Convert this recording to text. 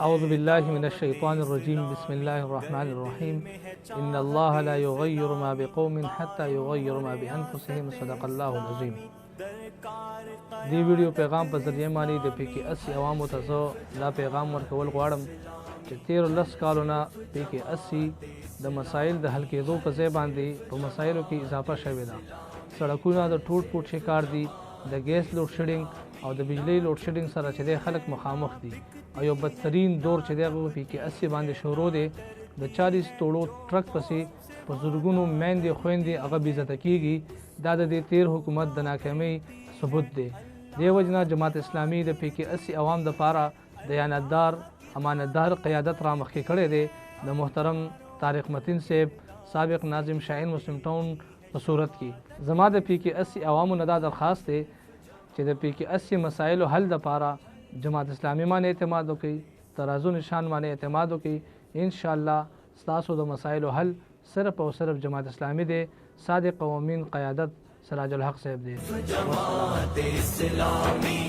أعوذ بالله من الشيطان الرجيم بسم الله الرحمن الرحيم إن الله لا يغير ما بقوم حتى يغير ما بأنفسهم صدق الله العظيم. دی ویډیو پیغام په ذریعہ باندې د پی کې 80 عوامو ته زه دا پیغام ورکول غواړم چې 13 کالونه پی کې 80 د مسایل د حل کېدو په ځای باندې په مسایلو کې اضافه شوې ده. سړکونه د ټوټ پوټ شکار دي، د ګیس لوډ شیډینګ او د بجلی لوډ شیډینګ سره چې د خلک مخامخ دي او یو بدترین دور چې دغه پی کې 80 باندې شروع دی. د 40 توړو ټرک پسې په زورګونو میندې خويندې هغه بې عزته کیږي. دا د 13 حکومت د ناکامۍ ثبوت دی. دیو جنا جماعت اسلامی د پی کې 80 عوام د پاره دیانتدار امانتدار قیادت را مخکې کړی دی. د محترم طارق متین صاحب سابق ناظم شاهین مسلم ټاون په صورت کې زما د پی کې 80 عوامو نه دا درخواست دی چې د پی کې 80 مسایلو حل د پاره جماعت اسلامی باندې اعتماد وکړي، ترازو نشان باندې اعتماد وکړي. ان شاء الله ستاسو د مسایلو حل صرف او صرف جماعت اسلامی دی. صادق و امین قیادت سراج الحق صاحب دی. جماعت اسلامی